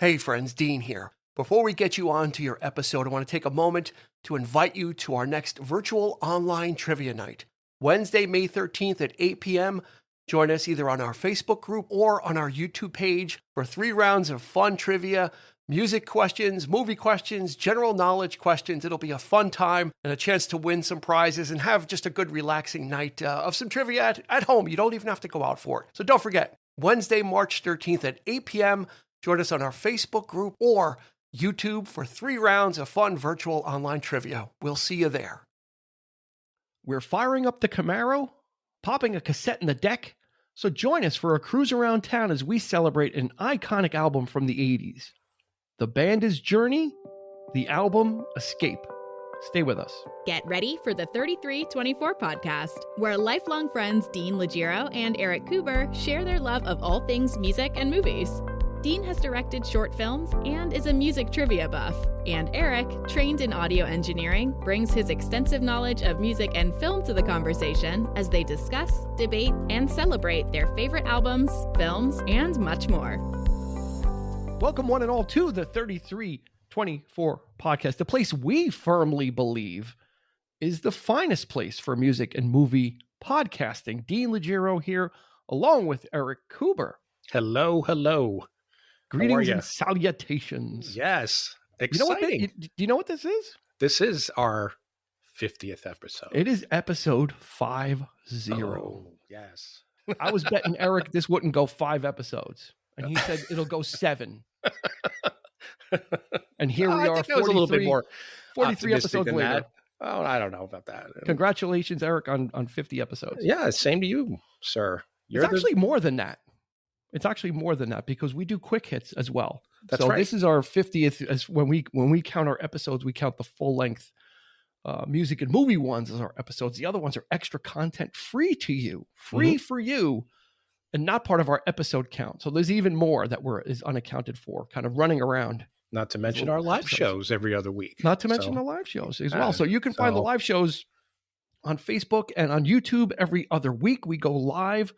Hey friends, Dean here. Before we get you on to your episode, I want to take a moment to invite you to our next virtual online trivia night. Wednesday, May 13th at 8 p.m. Join us either on our Facebook group or on our YouTube page for 3 rounds of fun trivia, music questions, movie questions, general knowledge questions. It'll be a fun time and a chance to win some prizes and have just a good relaxing night of some trivia at home. You don't even have to go out for it. So don't forget, Wednesday, March 13th at 8 p.m. Join us on our Facebook group or YouTube for 3 rounds of fun virtual online trivia. We'll see you there. We're firing up the Camaro, popping a cassette in the deck, so join us for a cruise around town as we celebrate an iconic album from the 80s. The band is Journey, the album Escape. Stay with us. Get ready for the 3324 podcast, where lifelong friends Dean Legiro and Eric Kuber share their love of all things music and movies. Dean has directed short films and is a music trivia buff. And Eric, trained in audio engineering, brings his extensive knowledge of music and film to the conversation as they discuss, debate, and celebrate their favorite albums, films, and much more. Welcome one and all to the 3324 podcast, the place we firmly believe is the finest place for music and movie podcasting. Dean Legiro here, along with Eric Kuber. Hello, hello. Greetings and salutations. Yes. Exciting. Do you know what this is? This is our 50th episode. It is episode 50. Oh, yes. I was betting Eric this wouldn't go 5 episodes. And he said it'll go 7. And here we are, I think 43, was a little bit more 43 episodes later. That. Oh, I don't know about that. Congratulations, Eric, on 50 episodes. Yeah, same to you, sir. It's actually more than that. It's actually more than that because we do quick hits as well. That's right. This is our 50th. As when we count our episodes, we count the full length music and movie ones as our episodes. The other ones are extra content, free to you, free for you, and not part of our episode count. So there's even more that is unaccounted for, kind of running around. Not to mention our live shows every other week. Not to mention the live shows as well. So you can find the live shows on Facebook and on YouTube every other week. We go live.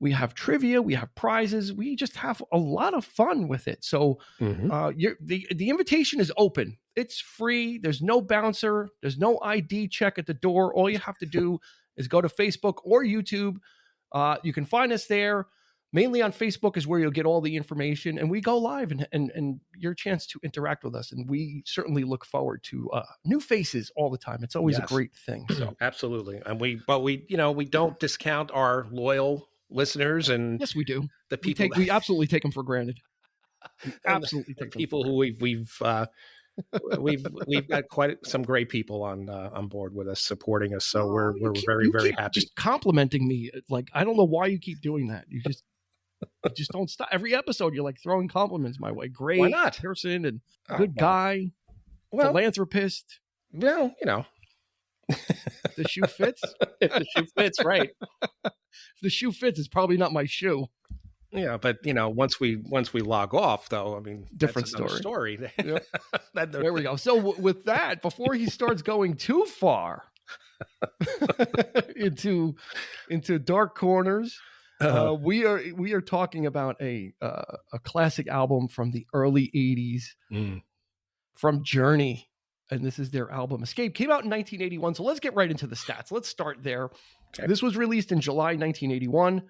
We have trivia, we have prizes, we just have a lot of fun with it. So the invitation is open. It's free. There's no bouncer. There's no ID check at the door. All you have to do is go to Facebook or YouTube. You can find us there. Mainly on Facebook is where you'll get all the information. And we go live and your chance to interact with us. And we certainly look forward to new faces all the time. It's always a great thing. So absolutely. And we don't discount our loyal listeners, and yes, we do. The people we absolutely take them for granted. Absolutely, take people who we've got quite some great people on board with us, supporting us. So we're very happy. Just complimenting me, like I don't know why you keep doing that. You just don't stop. Every episode, you're like throwing compliments my way. Great, why not? Person and good guy, philanthropist. Well, if the shoe fits. If the shoe fits, right. If the shoe fits, it's probably not my shoe. Yeah, but once we log off, though, I mean, different story. Yep. There we go. So with that, before he starts going too far into dark corners, we are talking about a classic album from the early 80s from Journey. And this is their album Escape. Came out in 1981. So let's get right into the stats. Let's start there. Okay. This was released in July 1981.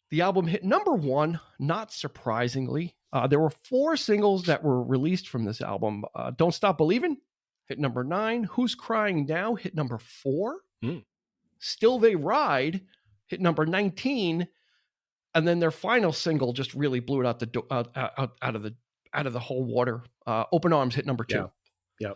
The album hit number 1, not surprisingly. There were 4 singles that were released from this album. Don't Stop Believin' hit number 9. Who's Crying Now hit number 4. Still They Ride hit number 19. And then their final single just really blew it out of the whole water. Open Arms hit number 2. Yeah. Yep.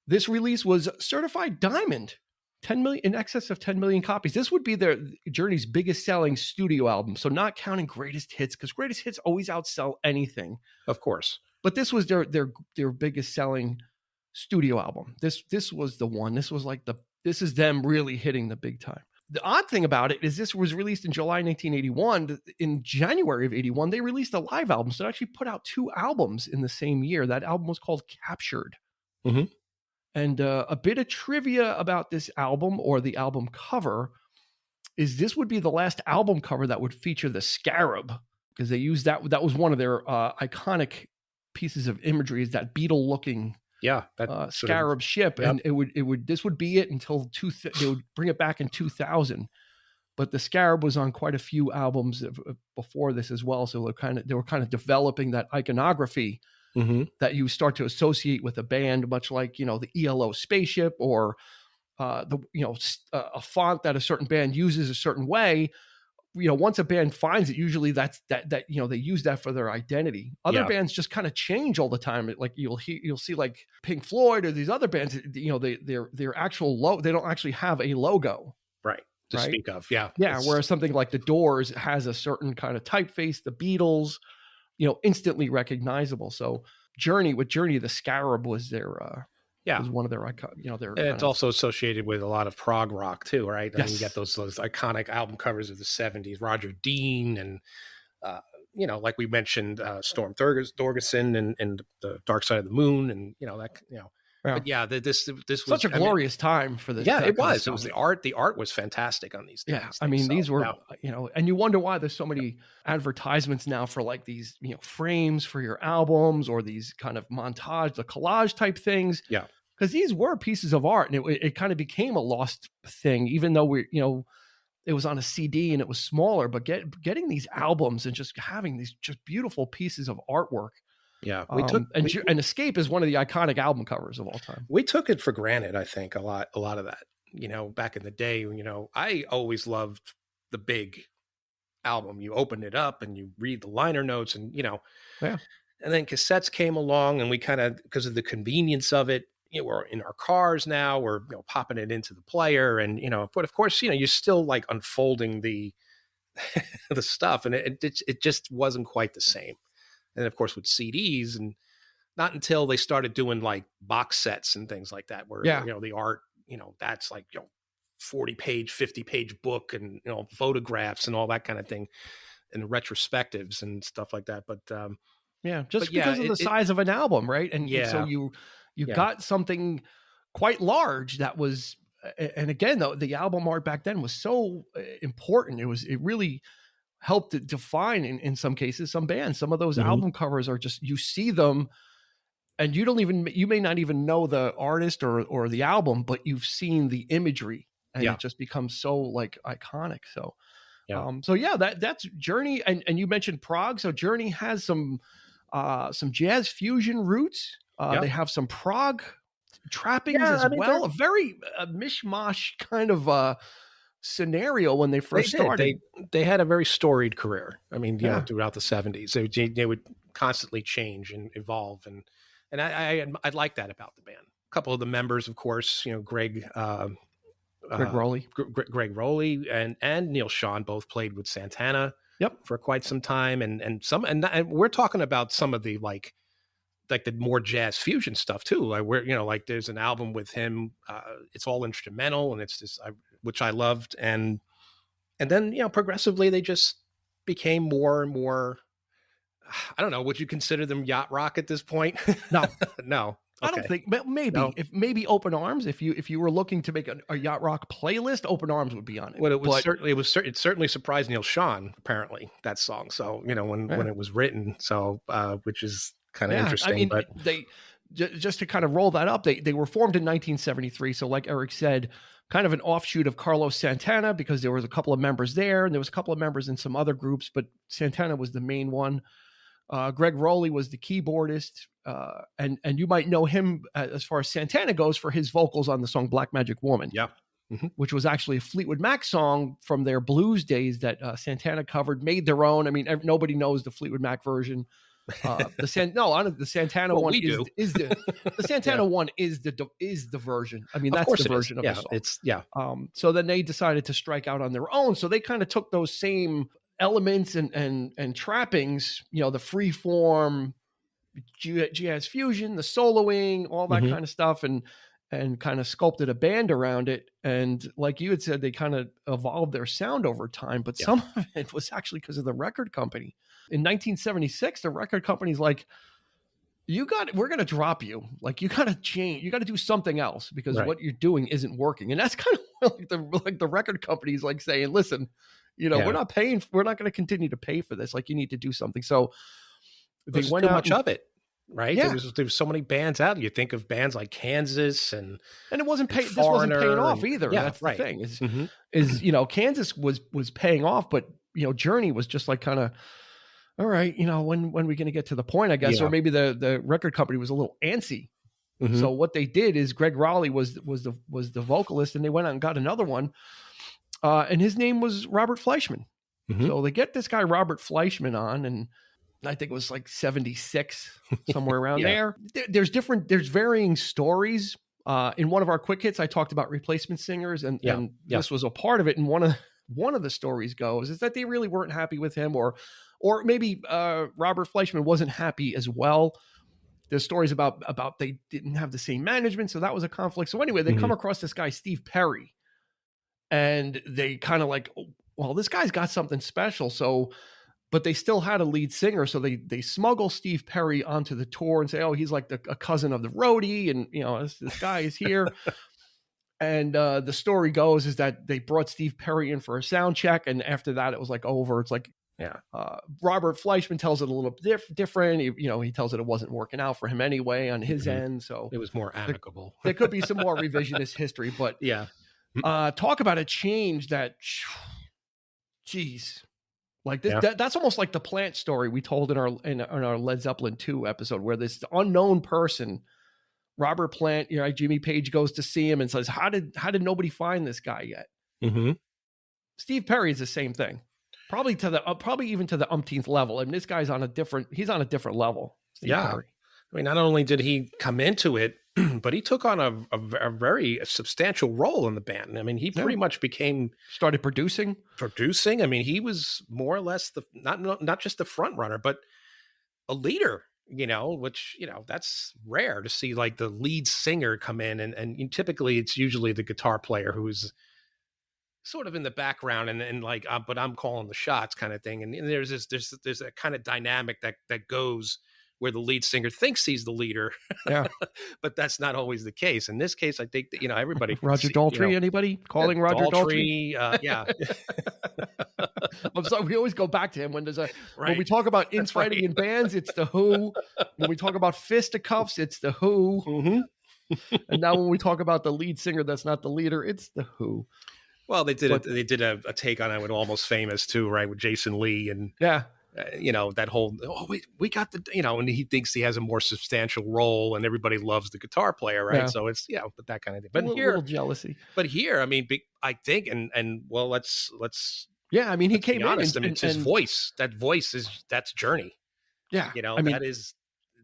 This release was certified diamond, 10 million, in excess of 10 million copies. This would be their Journey's biggest selling studio album. So not counting greatest hits, because greatest hits always outsell anything. Of course. But this was their biggest selling studio album. This was the one. This was like this is them really hitting the big time. The odd thing about it is this was released in July 1981. In January of 81, they released a live album. So they actually put out 2 albums in the same year. That album was called Captured. And a bit of trivia about this album, or the album cover, is this would be the last album cover that would feature the scarab, because they used that. That was one of their iconic pieces of imagery is that beetle looking Yeah, that sort of, scarab ship, yep. and this would be it until they would bring it back in 2000. But the Scarab was on quite a few albums before this as well. So they were kind of developing that iconography that you start to associate with a band, much like, the ELO spaceship or a font that a certain band uses a certain way. Once a band finds it, usually that they use that for their identity. Other bands just kind of change all the time. Like you'll see like Pink Floyd or these other bands, their actual logo, they don't actually have a logo. Right. To speak of. Yeah. Whereas something like the Doors has a certain kind of typeface, the Beatles, instantly recognizable. So Journey, the Scarab was their was one of their their. And it's also associated with a lot of prog rock too, right? Yes. And you get those iconic album covers of the 70s, Roger Dean and like we mentioned, Storm Thorgerson and the Dark Side of the Moon, and But this was such a glorious time for this. Yeah, it was. It was the art. The art was fantastic on these things. Yeah, I mean, these were, and you wonder why there's so many advertisements now for like these, frames for your albums or these kind of montage, the collage type things. Yeah, because these were pieces of art, and it kind of became a lost thing, even though it was on a CD and it was smaller. But getting these albums and just having these just beautiful pieces of artwork. Yeah, and Escape is one of the iconic album covers of all time. We took it for granted, I think, a lot of that. Back in the day, I always loved the big album. You open it up and you read the liner notes, and and then cassettes came along, and we kind of, because of the convenience of it, we're in our cars now. We're popping it into the player, and but of course, you're still like unfolding the the stuff, and it just wasn't quite the same. And of course with CDs, and not until they started doing like box sets and things like that, where, the art, that's like, 40-page, 50-page book and, photographs and all that kind of thing, and retrospectives and stuff like that. But, because of the size of an album. Right. And so you got something quite large that was, and again, though, the album art back then was so important. It really helped to define in some cases, some bands. Some of those album covers are just, you see them and you may not even know the artist or the album, but you've seen the imagery, and it just becomes so like iconic. So, that's Journey. And you mentioned prog. So Journey has some jazz fusion roots. They have some prog trappings as well. A very mishmash kind of, scenario when they first started. They had a very storied career. I mean, throughout the 70s, they would constantly change and evolve, and I like that about the band. A couple of the members, of course, Greg Rowley, Greg Rowley, and Neil Schon both played with Santana. For quite some time, and we're talking about some of the like the more jazz fusion stuff too. Like like there's an album with him. It's all instrumental, and it's just which I loved, and then progressively they just became more and more. I don't know. Would you consider them yacht rock at this point? No, no. Okay. I don't think. Maybe Open Arms. If you were looking to make a yacht rock playlist, Open Arms would be on it. Well, it certainly surprised Neil Schon, apparently, that song. So when it was written, so which is kind of interesting. I mean, but they just to kind of roll that up, they were formed in 1973. So like Eric said, kind of an offshoot of Carlos Santana, because there was a couple of members there, and there was a couple of members in some other groups, but Santana was the main one. Greg Rowley was the keyboardist, and you might know him as far as Santana goes for his vocals on the song Black Magic Woman. Yeah. Which was actually a Fleetwood Mac song from their blues days that Santana covered, made their own. I mean, nobody knows the Fleetwood Mac version. The Santana one is the Santana one is the version. I mean, that's the version of the song. So then they decided to strike out on their own. So they kind of took those same elements and trappings, the free form, jazz fusion, the soloing, all that kind of stuff, and kind of sculpted a band around it. And like you had said, they kind of evolved their sound over time, but some of it was actually because of the record company. In 1976, the record company's like, we're going to drop you. Like, you got to change. You got to do something else, because what you're doing isn't working. And that's kind of like the record company's like saying, listen, we're not going to continue to pay for this. Like, you need to do something. So they went too much of it. right? Yeah. There was so many bands out. You think of bands like Kansas and it wasn't and this wasn't paying Foreigner off and either. yeah, That's the right. thing is, Mhm. is, you know, Kansas was paying off, but, you know, Journey was just like kind of, all right, you know, when are we going to get to the point, I guess, Yeah. or maybe the record company was a little antsy. Mhm. So what they did is Greg Raleigh was the vocalist, and they went out and got another one. And his name was Robert Fleischman. Mhm. So they get this guy, Robert Fleischman, on, and I think it was like 76, somewhere around Yeah. there. There's varying stories. In one of our quick hits, I talked about replacement singers, and Yeah. this was a part of it. And one of the stories goes is that they really weren't happy with him, or maybe Robert Fleischman wasn't happy as well. There's stories about they didn't have the same management, so that was a conflict. So anyway, they come across this guy, Steve Perry, and they kind of like, oh, well, this guy's got something special. So, but they still had a lead singer, so they smuggle Steve Perry onto the tour and say, oh, he's like a cousin of the roadie, and you know, this guy is here. And the story goes is that they brought Steve Perry in for a sound check, and after that, it was like over. It's like, Yeah. Robert Fleischman tells it a little different. He tells it wasn't working out for him anyway on his end. So it was more amicable. There could be some more revisionist history, but Yeah. Talk about a change that, geez, like this, Yeah. that's almost like the Plant story we told in our Led Zeppelin 2 episode, where this unknown person, Robert Plant, you know, Jimmy Page goes to see him and says, how did nobody find this guy yet? Mm-hmm. Steve Perry is the same thing, probably even to the umpteenth level. I mean, this guy's on a different level. Steve Perry. I mean, not only did he come into it, but he took on a very substantial role in the band. I mean, he pretty much started producing. I mean, he was more or less not just the front runner, but a leader, you know, which, you know, that's rare to see, like the lead singer come in and typically it's usually the guitar player who's sort of in the background and like, but I'm calling the shots kind of thing. And there's a kind of dynamic that goes where the lead singer thinks he's the leader. Yeah. But that's not always the case. In this case, I think that, you know, everybody. Roger Daltrey, anybody calling Roger Daltrey? Yeah. I'm sorry. We always go back to him when when we talk about infighting in bands, it's the Who. When we talk about fisticuffs, it's the Who. Mm-hmm. And now when we talk about the lead singer that's not the leader, it's the Who. Well, they did a take on it with Almost Famous too, right? With Jason Lee and you know, that whole, we got the, you know, and he thinks he has a more substantial role and everybody loves the guitar player, right? Yeah. So it's, but that kind of thing. But a little jealousy. But here, I mean, I think, and well, let's. Yeah, I mean, he came honest. It's his voice. That voice that's Journey. Yeah, you know,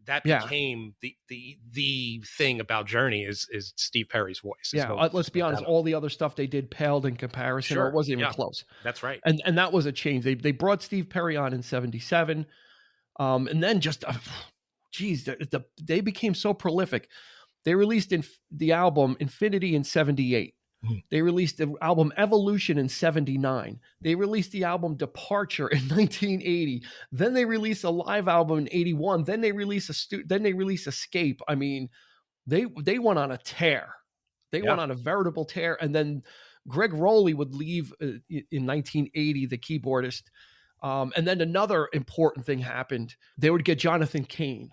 that became the thing about Journey is Steve Perry's voice. Let's be honest. All the other stuff they did paled in comparison, or it wasn't even close. That's right. And that was a change. They brought Steve Perry on in '77, and then just, they became so prolific. They released the album Infinity in '78. They released the album Evolution in '79. They released the album Departure in 1980. Then they released a live album in '81. Then they released Escape. I mean, they went on a tear. They went on a veritable tear. And then Greg Rowley would leave in 1980, the keyboardist. And then another important thing happened. They would get Jonathan Cain,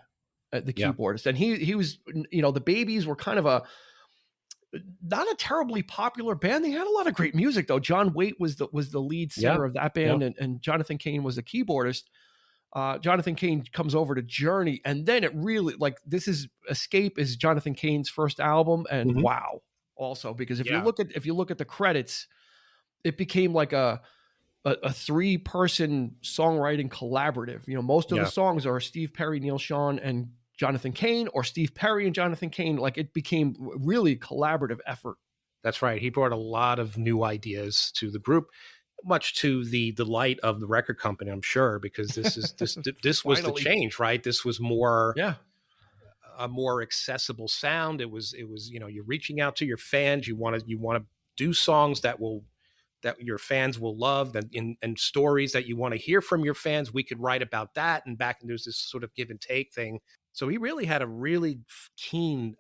the keyboardist, and he was, you know, the Babies were kind of not a terribly popular band. They had a lot of great music though. John Waite was the lead singer of that band, and Jonathan Cain was the keyboardist. Jonathan Cain comes over to Journey, and then it really, like, Escape is Jonathan Cain's first album, and wow, also because if you look at the credits, it became like a 3-person songwriting collaborative. You know, most of the songs are Steve Perry, Neil Schon, and Jonathan Cain, or Steve Perry and Jonathan Cain. Like, it became really collaborative effort. That's right. He brought a lot of new ideas to the group, much to the delight of the record company, I'm sure, because this was the change, right? This was more a more accessible sound. It was, you know, you're reaching out to your fans. You want to do songs that your fans will love, and stories that you want to hear from your fans. We could write about that, and there's this sort of give and take thing. So he really had a really keen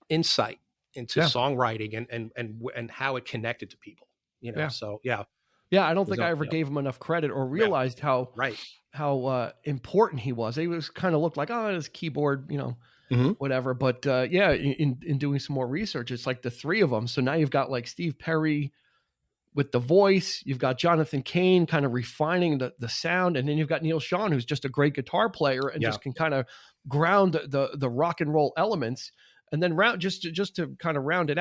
insight into songwriting and how it connected to people, you know? So, yeah. Yeah, I don't think I ever gave him enough credit or realized how important he was. He was kind of looked like, oh, his keyboard, whatever. But in doing some more research, it's like the three of them. So now you've got like Steve Perry with the voice, you've got Jonathan Cain kind of refining the sound, and then you've got Neil Schon, who's just a great guitar player and just can kind of ground the rock and roll elements. And then just to kind of rounding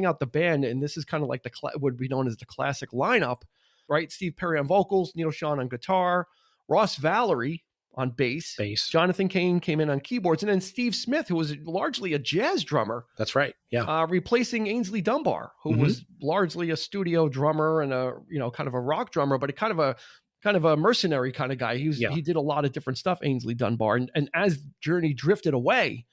out the band, and this is kind of like would be known as the classic lineup, right? Steve Perry on vocals, Neil Schon on guitar, Ross Valerie on bass. Jonathan Cain came in on keyboards, and then Steve Smith, who was largely a jazz drummer. That's right. Yeah. Replacing Ainsley Dunbar, who was largely a studio drummer and a kind of a rock drummer, but kind of a mercenary kind of guy. He did a lot of different stuff, Ainsley Dunbar, and as Journey drifted away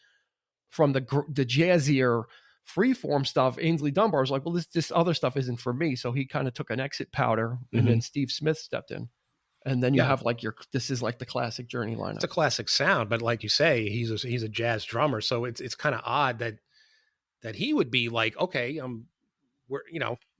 from the jazzier freeform stuff, Ainsley Dunbar was like, well, this other stuff isn't for me. So he kind of took an exit powder, and then Steve Smith stepped in. And then you have like this is like the classic Journey lineup. It's a classic sound, but like you say, he's a jazz drummer. So it's kind of odd that he would be like, okay, we're,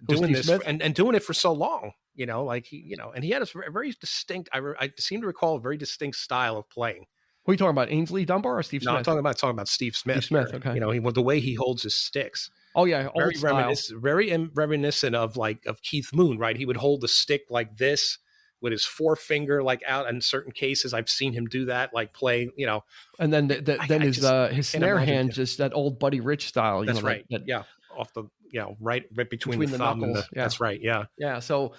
doing this and doing it for so long, like and he had a very distinct, I seem to recall a very distinct style of playing. Who are you talking about? Ainsley Dunbar or Steve Smith? No, I'm talking about Steve Smith. Steve Smith, okay. The way he holds his sticks. Oh yeah, very reminiscent of Keith Moon, right? He would hold the stick like this with his forefinger like out. In certain cases, I've seen him do that, like play, And then his snare hand, just that old Buddy Rich style. That's right. Off the right between the thumb knuckles. And that's right. Yeah. Yeah. So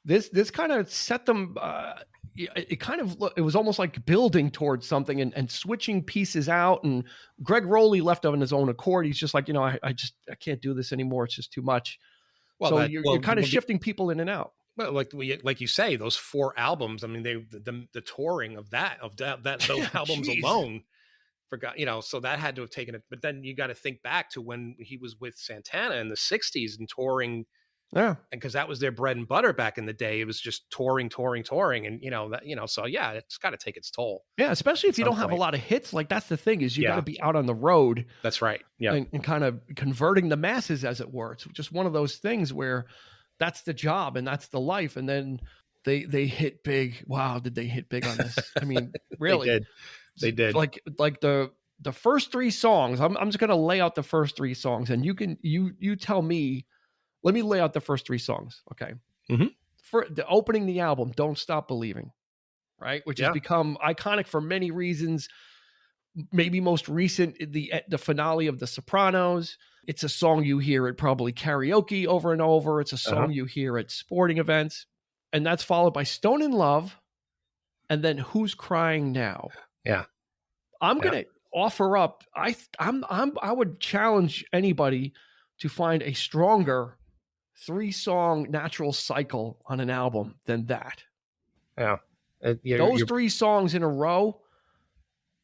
this kind of set them. It was almost like building towards something and switching pieces out. And Greg Rowley left on his own accord. He's just like, I can't do this anymore. It's just too much. Well, so you're kind of shifting people in and out. Well, like you say, those 4 albums. I mean, the touring of those albums alone, forgot. So that had to have taken it. But then you got to think back to when he was with Santana in the '60s and touring. Yeah, and because that was their bread and butter back in the day, it was just touring, and so it's got to take its toll. Yeah, especially if you don't have a lot of hits. Like that's the thing is you got to be out on the road. That's right. Yeah, and kind of converting the masses, as it were. It's just one of those things where that's the job and that's the life. And then they hit big. Wow, did they hit big on this? I mean, really, they did. Like the first 3 songs. I'm just gonna lay out the first 3 songs, and you tell me. Let me lay out the first 3 songs, okay? For the opening the album, "Don't Stop Believing," right? Which has become iconic for many reasons. Maybe most recent, the finale of The Sopranos. It's a song you hear at probably karaoke over and over. It's a song you hear at sporting events, and that's followed by "Stone in Love," and then "Who's Crying Now." Yeah, I'm gonna offer up. I would challenge anybody to find a stronger 3-song natural cycle on an album than that. Yeah. Those 3 songs in a row.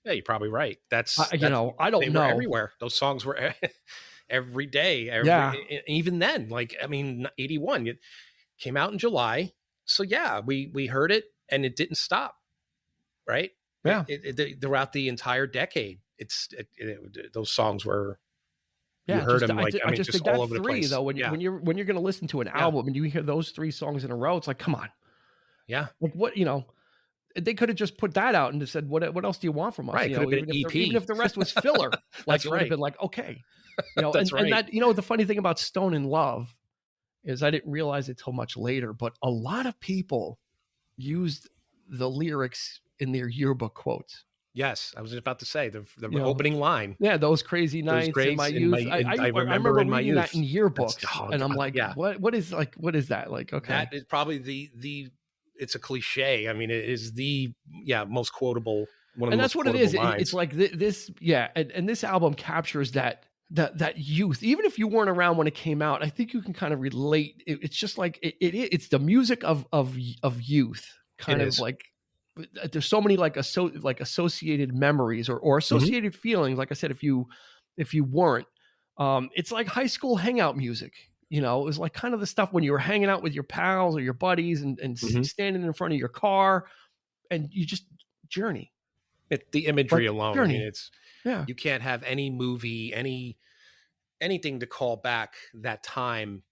Yeah, you're probably right. That's I don't know. Everywhere. Those songs were every day. Even then, like, I mean, 81, it came out in July. So yeah, we heard it and it didn't stop. Right. Yeah. Throughout the entire decade, those songs were, you heard them like, I just think all that over the 3 place. though, when you're going to listen to an album and you hear those 3 songs in a row, it's like, come on. Yeah. Like what, they could have just put that out and just said, what else do you want from us? Right. Could have been an EP. Even if the rest was filler, like it would have been like, okay. That's right. And that, the funny thing about "Stone in Love" is I didn't realize it till much later, but a lot of people used the lyrics in their yearbook quotes. Yes, I was just about to say the opening line. Yeah, those crazy nights in my youth. I remember reading that in yearbooks, and I'm like, what is that like? Okay, that is probably the. It's a cliche. I mean, it is the most quotable one. And that's what it is. It's like this, and this album captures that youth. Even if you weren't around when it came out, I think you can kind of relate. It's just like it's the music of youth, kind of like. There's so many like associated memories or associated feelings. Like I said, if you weren't, it's like high school hangout music. It was like kind of the stuff when you were hanging out with your pals or your buddies and standing in front of your car, and you just journey. The imagery alone. Journey. I mean, you can't have any movie, anything to call back that time.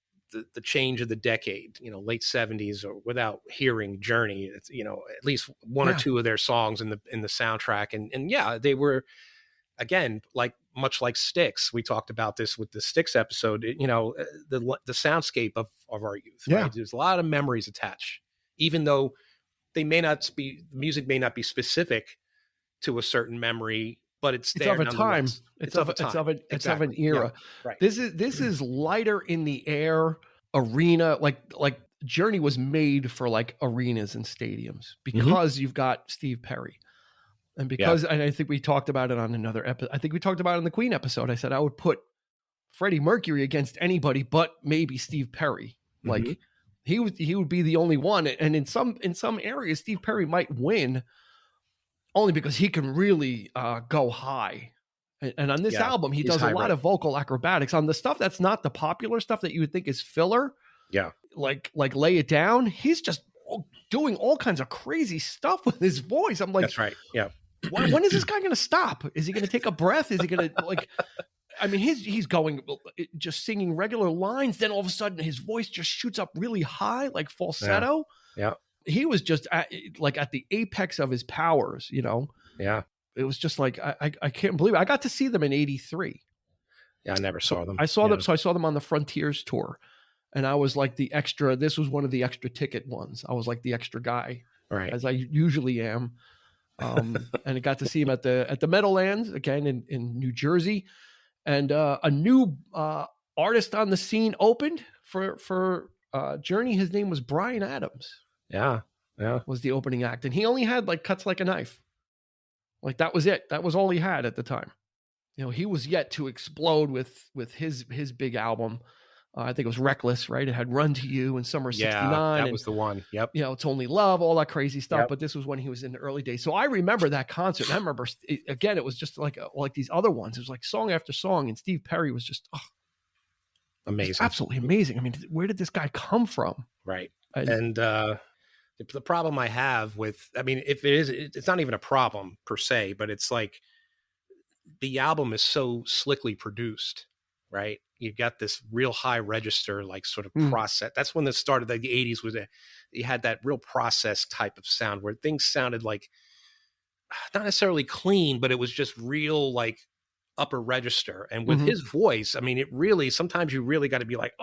the change of the decade, late 70s, or without hearing Journey, it's, at least one or two of their songs in the soundtrack. And yeah, they were, again, much like Styx. We talked about this with the Styx episode, the soundscape of our youth, right? There's a lot of memories attached, even though the music may not be specific to a certain memory, but it's there of a time. It's of an era. Yeah, right. This is lighter in the air arena. Like Journey was made for like arenas and stadiums because you've got Steve Perry. And because, and I think we talked about it on another episode. I think we talked about it in the Queen episode. I said I would put Freddie Mercury against anybody but maybe Steve Perry. Like he would be the only one. And in some areas, Steve Perry might win only because he can really go high. And on this album, he does a lot of vocal acrobatics. On the stuff that's not the popular stuff that you would think is filler, like Lay It Down, he's just doing all kinds of crazy stuff with his voice. I'm like, that's right. Yeah. When is this guy going to stop? Is he going to take a breath? Is he going to like? I mean, he's going just singing regular lines. Then all of a sudden, his voice just shoots up really high, like falsetto. Yeah. He was just at the apex of his powers, Yeah. It was just like, I can't believe it. I got to see them in '83. Yeah, I never saw them. I saw them. So I saw them on the Frontiers tour, and I was like the extra. This was one of the extra ticket ones. I was like the extra guy, right, as I usually am. And I got to see him at the Meadowlands again in New Jersey, and a new artist on the scene opened for Journey. His name was Bryan Adams. Yeah. Was the opening act. And he only had like Cuts Like a Knife. Like that was it. That was all he had at the time. He was yet to explode with his big album. I think it was Reckless, right? It had Run to You and Summer '69. That was the one. Yep. It's Only Love, all that crazy stuff. Yep. But this was when he was in the early days. So I remember that concert. And I remember, again, it was just like these other ones. It was like song after song. And Steve Perry was just amazing. Absolutely amazing. I mean, where did this guy come from? Right. And the problem I have with, I mean, if it is, it's not even a problem per se, but it's like the album is so slickly produced, right? You got this real high register, like sort of process. That's when the start of the 80s was. You had that real process type of sound where things sounded like not necessarily clean, but it was just real like upper register. And with his voice, I mean, it really, sometimes you really got to be like,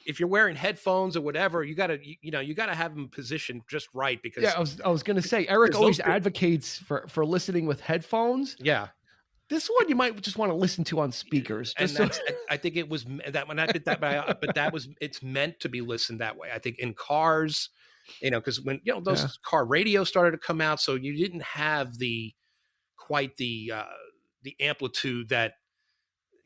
if you're wearing headphones or whatever, you gotta have them positioned just right, because I was going to say, Eric always advocates for listening with headphones. Yeah. This one you might just want to listen to on speakers. I think it was that when I did that, but it's meant to be listened that way. I think in cars, because when those car radios started to come out, so you didn't have quite the amplitude that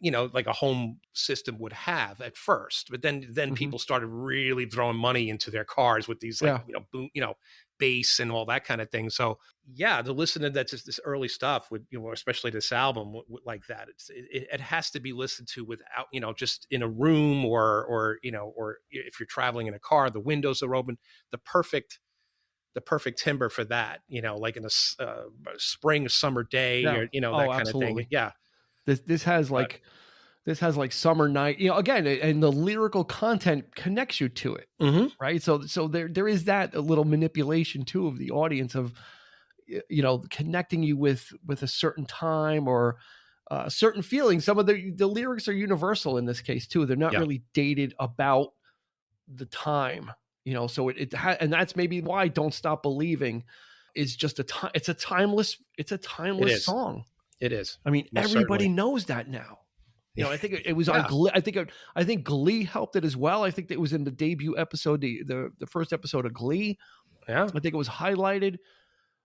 like a home system would have at first. But then people started really throwing money into their cars with these bass and all that kind of thing. So to listen to that, just this early stuff with, especially this album like that, it has to be listened to without, just in a room or if you're traveling in a car, the windows are open, the perfect timbre for that, like in a spring, summer day, or, that kind of thing. Yeah. This has like Summer Night, again, and the lyrical content connects you to it, right? So there is that a little manipulation too of the audience of, connecting you with a certain time or certain feelings. Some of the lyrics are universal in this case too. They're not really dated about the time, So and that's maybe why "Don't Stop Believing" is just it's a timeless song. It is. I mean, everybody knows that now. I think it was on Glee. I think Glee helped it as well. I think it was in the debut episode, the first episode of Glee. Yeah. I think it was highlighted.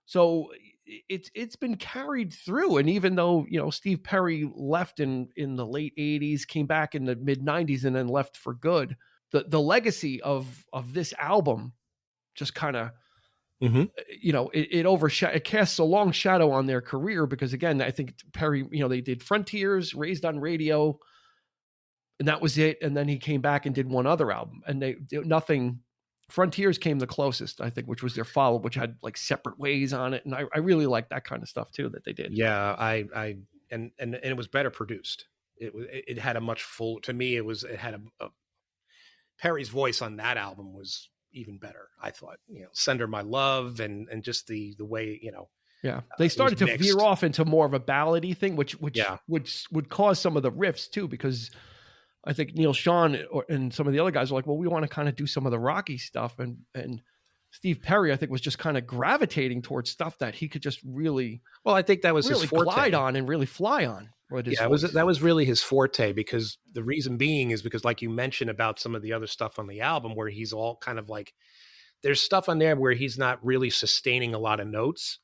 So it's been carried through. And even though, Steve Perry left in the late 80s, came back in the mid 90s, and then left for good, the legacy of this album just kind of, it casts a long shadow on their career, because again, I think Perry, they did Frontiers, Raised on Radio, and that was it. And then he came back and did one other album, and nothing. Frontiers came the closest, I think, which was their follow, which had like Separate Ways on it, and I really like that kind of stuff too that they did. Yeah, and it was better produced. it had a much full, to me, it had a Perry's voice on that album was even better. I thought, Send Her My Love and just the way, Yeah, they started to veer off into more of a ballady thing, which would cause some of the riffs too, because I think Neil Schon and some of the other guys were like, well, we want to kind of do some of the rocky stuff, and Steve Perry, I think, was just kind of gravitating towards stuff that he could just really, well, I think that was really his forte. glide on and really fly on. That was really his forte, because the reason being is because, like you mentioned about some of the other stuff on the album, where he's all kind of like, there's stuff on there where he's not really sustaining a lot of notes.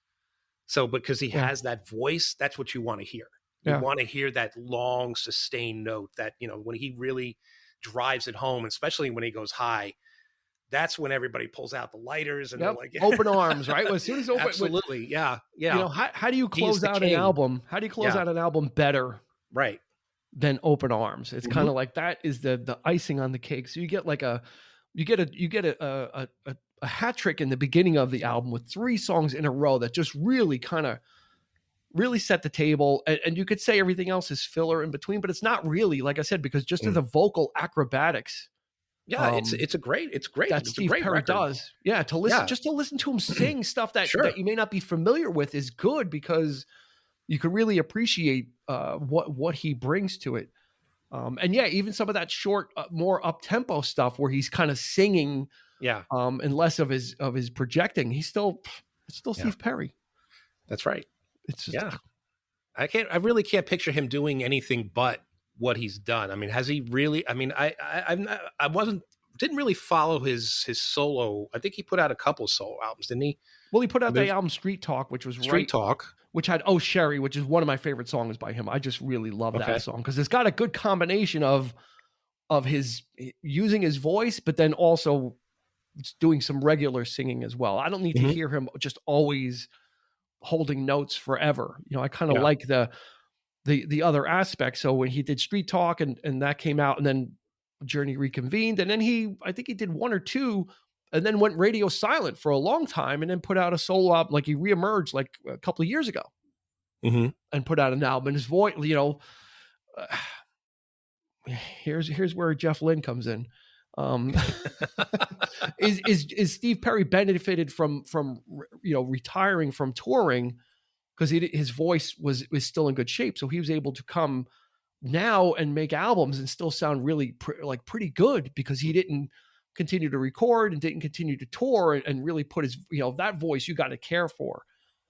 So because he has that voice, that's what you want to hear. You want to hear that long sustained note that, when he really drives it home, especially when he goes high, that's when everybody pulls out the lighters and they're like, open arms, right? As soon as open, absolutely. Yeah. How do you close out an album? How do you close out an album better? Right. Than Open Arms. It's kind of like, that is the icing on the cake. So you get like a hat trick in the beginning of the album with 3 songs in a row that just really kind of really set the table. And you could say everything else is filler in between, but it's not really, like I said, because just of the vocal acrobatics. Yeah, it's great. That Steve Perry does. Yeah, to listen to him sing stuff that you may not be familiar with is good, because you can really appreciate what he brings to it. And even some of that short, more up tempo stuff where he's kind of singing, and less of his projecting. It's still Steve Perry. That's right. It's just, I really can't picture him doing anything but what he's done. I mean, has he really? I mean, didn't really follow his solo. I think he put out a couple solo albums, didn't he? Well, he put out the album Street Talk, which was Street Talk, which had Oh Sherry, which is one of my favorite songs by him. I just really love that song because it's got a good combination of his using his voice, but then also doing some regular singing as well. I don't need to hear him just always holding notes forever. I kind of like the other aspect. So when he did Street Talk and that came out, and then Journey reconvened, and then I think he did 1 or 2 and then went radio silent for a long time, and then put out a solo album. Like he reemerged like a couple of years ago and put out an album. And his voice, here's where Jeff Lynne comes in. Is Steve Perry benefited from retiring from touring, because his voice was still in good shape, so he was able to come now and make albums and still sound really pretty good, because he didn't continue to record and didn't continue to tour and really put his that voice you got to care for.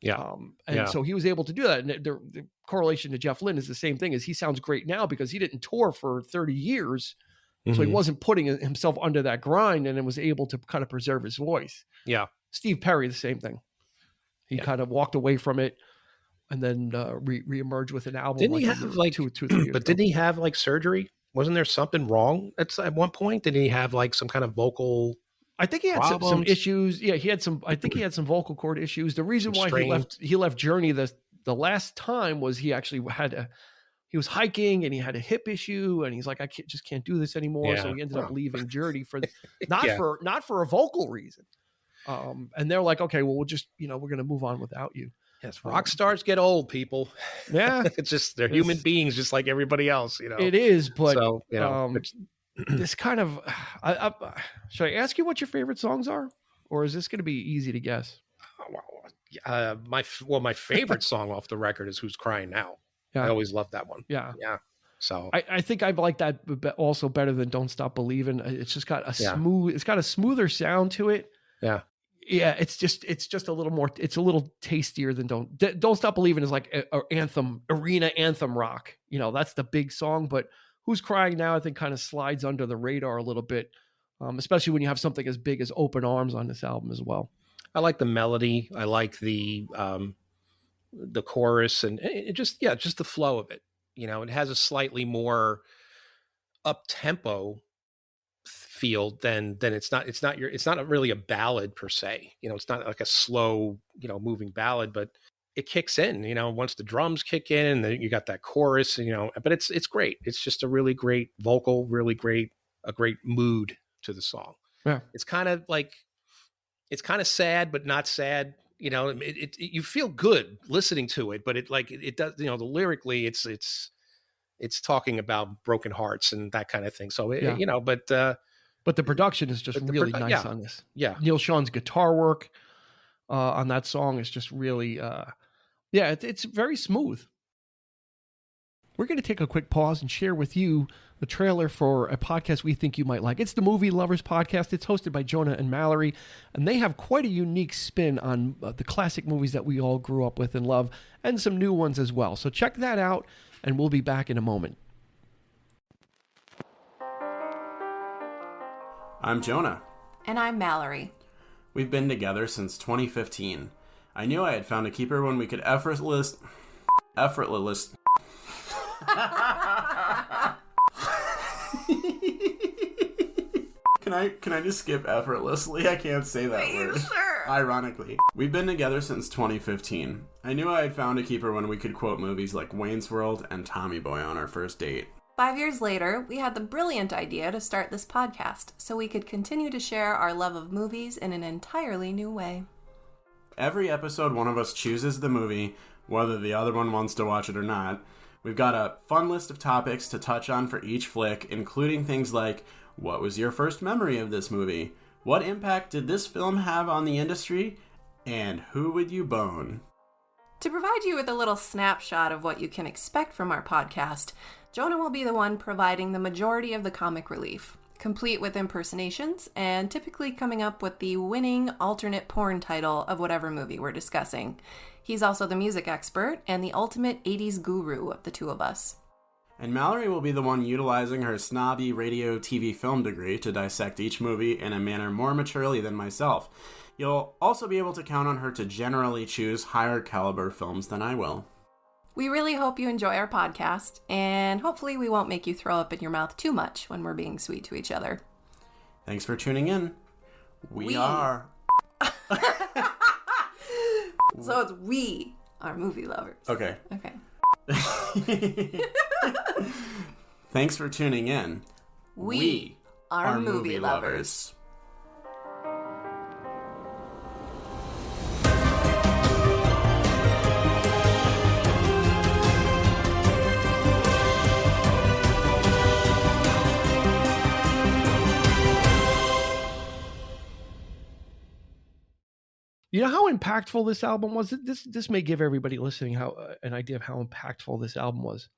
So he was able to do that. And the correlation to Jeff Lynne is the same thing, as he sounds great now because he didn't tour for 30 years. So he wasn't putting himself under that grind, and it was able to kind of preserve his voice. Yeah. Steve Perry, the same thing. He kind of walked away from it and then reemerged with an album. Didn't he have like 2 or 3 years ago. Didn't he have like surgery? Wasn't there something wrong at one point? Did he have like some kind of vocal? I think he had some issues. Yeah, he had some. I think he had some vocal cord issues. The reason why he left Journey the last time was he actually he was hiking and he had a hip issue, and he's like, I just can't do this anymore. Yeah. So he ended up leaving Journey for not for a vocal reason. And they're like, okay, well, we'll just we're going to move on without you. Yes, rock stars get old, people. Yeah, it's just they're human beings, just like everybody else. It is, but this kind of. Should I ask you what your favorite songs are, or is this going to be easy to guess? My favorite song off the record is "Who's Crying Now." Yeah. I always loved that one. Yeah. So I think I like that also better than "Don't Stop Believing." It's just got it's got a smoother sound to it. Yeah. Yeah, it's just a little more. It's a little tastier than "Don't Stop Believing" is like a arena anthem rock. That's the big song. But "Who's Crying Now" I think kind of slides under the radar a little bit, especially when you have something as big as "Open Arms" on this album as well. I like the melody. I like the chorus, and it just the flow of it. It has a slightly more up tempo feel than it's not really a ballad per se. It's not like a slow moving ballad, but it kicks in once the drums kick in, and then you got that chorus, but it's great. It's just a really great vocal, really great, a great mood to the song. Yeah, it's kind of sad but not sad. You feel good listening to it, but it does, lyrically it's it's talking about broken hearts and that kind of thing. So, but the production is just really nice on this. Yeah. Neil Sean's guitar work on that song is just really, it's very smooth. We're going to take a quick pause and share with you the trailer for a podcast we think you might like. It's the Movie Lovers Podcast. It's hosted by Jonah and Mallory, and they have quite a unique spin on the classic movies that we all grew up with and love, and some new ones as well. So check that out, and we'll be back in a moment. I'm Jonah. And I'm Mallory. We've been together since 2015. I knew I had found a keeper when we could effortless. Can I just skip effortlessly? I can't say that word. Sure. Ironically. We've been together since 2015. I knew I had found a keeper when we could quote movies like Wayne's World and Tommy Boy on our first date. 5 years later, we had the brilliant idea to start this podcast so we could continue to share our love of movies in an entirely new way. Every episode, one of us chooses the movie, whether the other one wants to watch it or not. We've got a fun list of topics to touch on for each flick, including things like, what was your first memory of this movie? What impact did this film have on the industry? And who would you bone? To provide you with a little snapshot of what you can expect from our podcast, Jonah will be the one providing the majority of the comic relief, complete with impersonations, and typically coming up with the winning alternate porn title of whatever movie we're discussing. He's also the music expert and the ultimate 80s guru of the two of us. And Mallory will be the one utilizing her snobby radio, TV, film degree to dissect each movie in a manner more maturely than myself. You'll also be able to count on her to generally choose higher caliber films than I will. We really hope you enjoy our podcast, and hopefully we won't make you throw up in your mouth too much when we're being sweet to each other. Thanks for tuning in. We are... So it's we are movie lovers. Okay. Okay. Thanks for tuning in. We are movie lovers. You know how impactful this album was? This may give everybody listening an idea of how impactful this album was.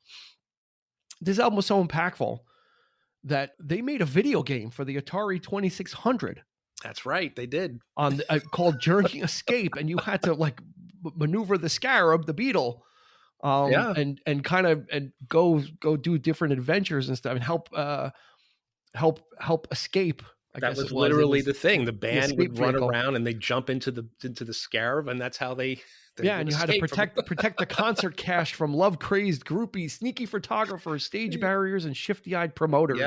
This album was so impactful that they made a video game for the Atari 2600. That's right, they did. On called Journey Escape, and you had to like maneuver the scarab, the beetle, and kind of go do different adventures and stuff, and help escape. That was literally the thing. The band would run around and they jump into the scarab, and that's how they and you had to protect the concert cash from love-crazed groupies, sneaky photographers, stage barriers, and shifty-eyed promoters.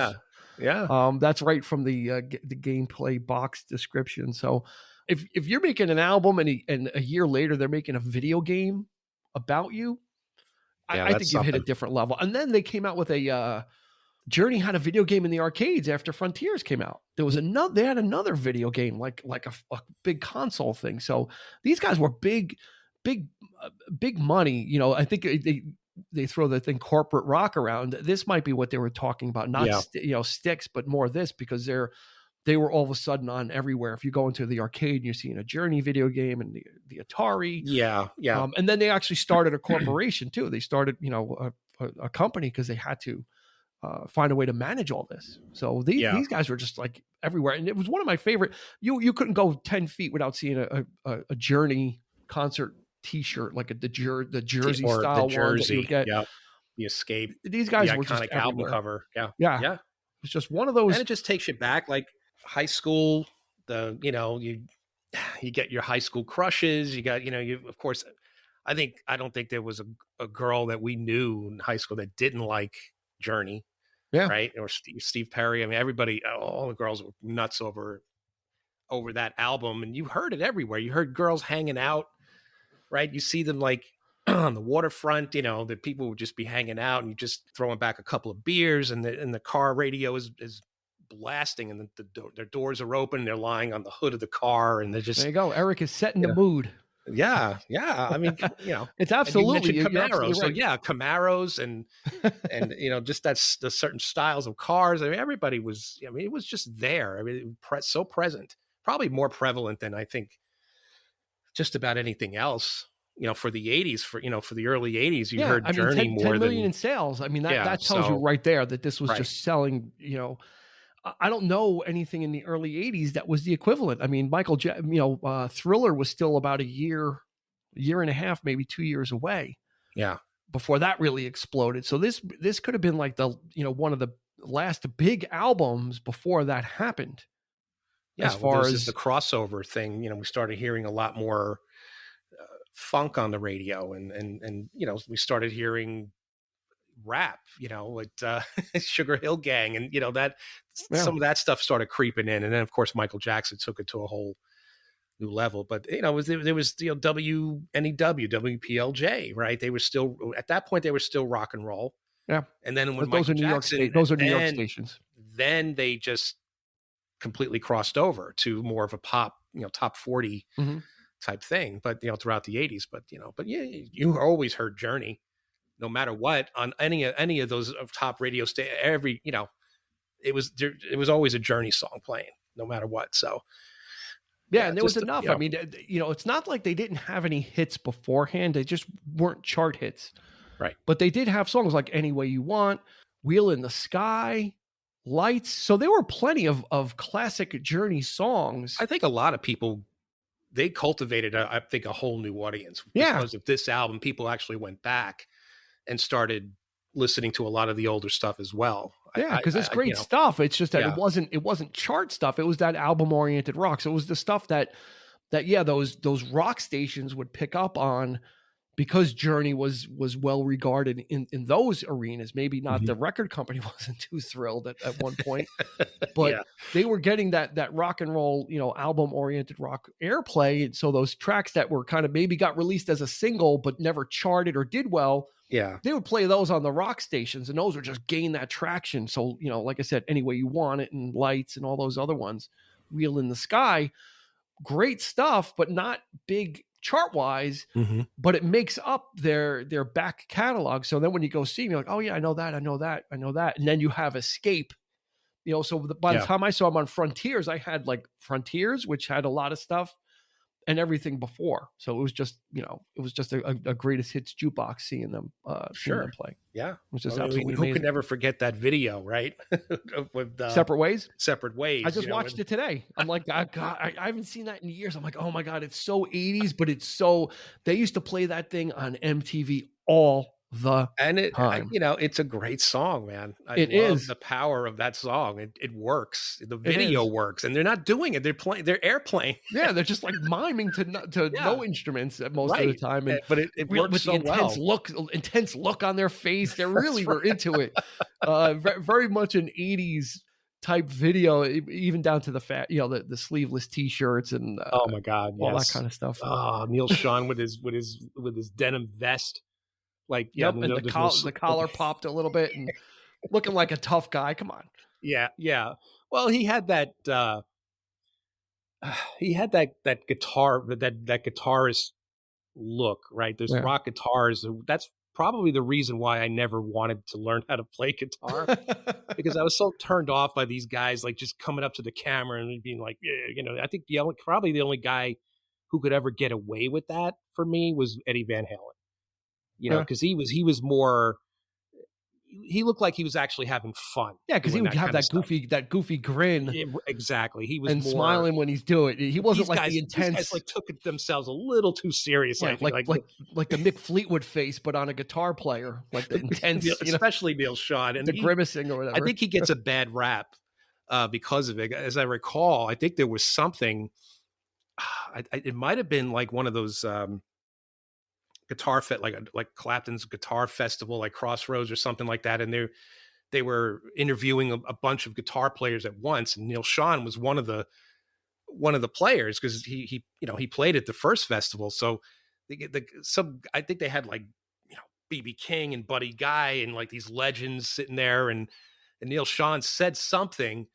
Yeah. That's right from the gameplay box description. So, if you're making an album and a year later they're making a video game about you, I think you've hit a different level. And then they came out with a Journey had a video game in the arcades after Frontiers came out. They had another video game like a big console thing. So these guys were big money. You know, I think they throw the thing corporate rock around. This might be what they were talking about, not sticks, but more this, because they were all of a sudden on everywhere. If you go into the arcade and you're seeing a Journey video game and the Atari, and then they actually started a corporation too. They started a company because they had to find a way to manage all this. So these guys were just like everywhere, and it was one of my favorite. You couldn't go 10 feet without seeing a Journey concert T-shirt, like the jersey style one that you get. Yeah, the Escape. These guys the were just iconic album everywhere. cover. Yeah. It was just one of those, and it just takes you back, like high school. You get your high school crushes. You got of course. I don't think there was a girl that we knew in high school that didn't like Journey. Yeah. Right. Or Steve Perry. I mean, everybody, all the girls were nuts over that album, and you heard it everywhere. You heard girls hanging out, right? You see them like on the waterfront, the people would just be hanging out and you just throwing back a couple of beers, and the car radio is blasting, and their doors are open. They're lying on the hood of the car, and they're just, there you go. Eric is setting the mood. Yeah. I mean, It's and you absolutely, mentioned you're Camaro. absolutely So right. yeah, Camaros and just that's the certain styles of cars. I mean, everybody was, I mean, it was just there. I mean, so present, probably more prevalent than I think just about anything else. For the 80s, for the early 80s, you Yeah, heard I mean, Journey 10 more million than, in sales. I mean, yeah. that tells you So, right there that this was right. just selling, I don't know anything in the early 80s that was the equivalent. I mean, Thriller was still about a year and a half, maybe 2 years away. Yeah. Before that really exploded. So this could have been like one of the last big albums before that happened. Yeah. As far as the crossover thing, we started hearing a lot more funk on the radio, and we started hearing rap, with Sugar Hill Gang, and that some of that stuff started creeping in, and then of course Michael Jackson took it to a whole new level. But there was WNEW, WPLJ, right? They were still at that point they were still rock and roll. Yeah, and then when those Michael are New York Jackson, those are New York stations. Then they just completely crossed over to more of a pop, top 40 type thing. But throughout the 80s, but yeah, you always heard Journey, no matter what, on any of those top radio stations. It was always a Journey song playing, no matter what. So yeah, and there was enough. I mean, it's not like they didn't have any hits beforehand. They just weren't chart hits, right? But they did have songs like "Any Way You Want," "Wheel in the Sky," "Lights." So there were plenty of classic Journey songs. I think a lot of people, they cultivated, I think, a whole new audience because of this album. People actually went back and started listening to a lot of the older stuff as well. Yeah, because it's great stuff. It's just that it wasn't chart stuff. It was that album oriented rock. So it was the stuff that those rock stations would pick up on, because Journey was well regarded in those arenas. Maybe not the record company wasn't too thrilled at one point, but they were getting that rock and roll, album oriented rock airplay. And so those tracks that were kind of maybe got released as a single but never charted or did well, they would play those on the rock stations, and those would just gain that traction. So, like I said, Any Way You Want It and Lights and all those other ones, Wheel in the Sky, great stuff, but not big chart wise, but it makes up their back catalog. So then when you go see them, you're like, oh yeah, I know that. And then you have Escape, so by the time I saw them on Frontiers, I had like Frontiers, which had a lot of stuff, and everything before. So it was just, a greatest hits jukebox seeing them play. Yeah. Which is absolutely amazing. Who could never forget that video, right? With Separate Ways. I just watched it today. I'm like, God, I haven't seen that in years. I'm like, oh my God, it's so 80s, but they used to play that thing on MTV all the time. It's a great song, man. I love the power of that song. It works. The video works, and they're not doing it. They're airplaying. Yeah, they're just like miming to no instruments at most of the time. And but it works with so the intense look on their face. They really were into it. Very much an 80s type video, even down to the the sleeveless T-shirts and oh my God, all that kind of stuff. Neil Sean with his denim vest. Like, and the collar popped a little bit and looking like a tough guy. Come on. Yeah. Well, he had that guitar, that guitarist look, right? There's rock guitars. That's probably the reason why I never wanted to learn how to play guitar, because I was so turned off by these guys, like just coming up to the camera and being like, I think probably the only guy who could ever get away with that for me was Eddie Van Halen. Because he was more, he looked like he was actually having fun. Yeah, because he would have that goofy grin. Yeah, exactly. He was and more, smiling when he's doing it. He wasn't like the intense. These guys like took themselves a little too serious. Yeah, like the Mick Fleetwood face, but on a guitar player, like the intense, especially Neil Sean and the grimacing or whatever. I think he gets a bad rap because of it. As I recall, I think there was something. It might have been like one of those. Guitar like Clapton's Guitar Festival, like Crossroads or something like that, and they were interviewing a bunch of guitar players at once, and Neil Sean was one of the players, because he played at the first festival. So I think they had like B.B. King and Buddy Guy and like these legends sitting there, and Neil Sean said something,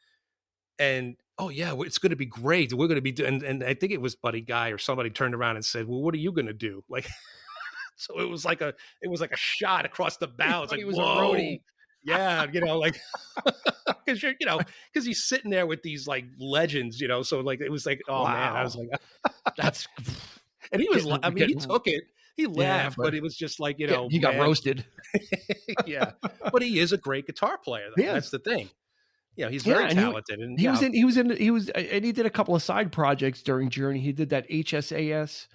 and oh yeah, it's going to be great. We're going to be doing, and I think it was Buddy Guy or somebody turned around and said, well, what are you going to do? Like, so it was like a shot across the bow. It's like, He was whoa. a roadie. Yeah. Like, cause cause he's sitting there with these like legends, so like, it was like, oh man, I was like, that's, and he was, I mean, he took it, he laughed, but it was just like, he got roasted. Yeah. But he is a great guitar player though. That's the thing. He's very talented, and he was, and he did a couple of side projects during Journey. He did that HSAS,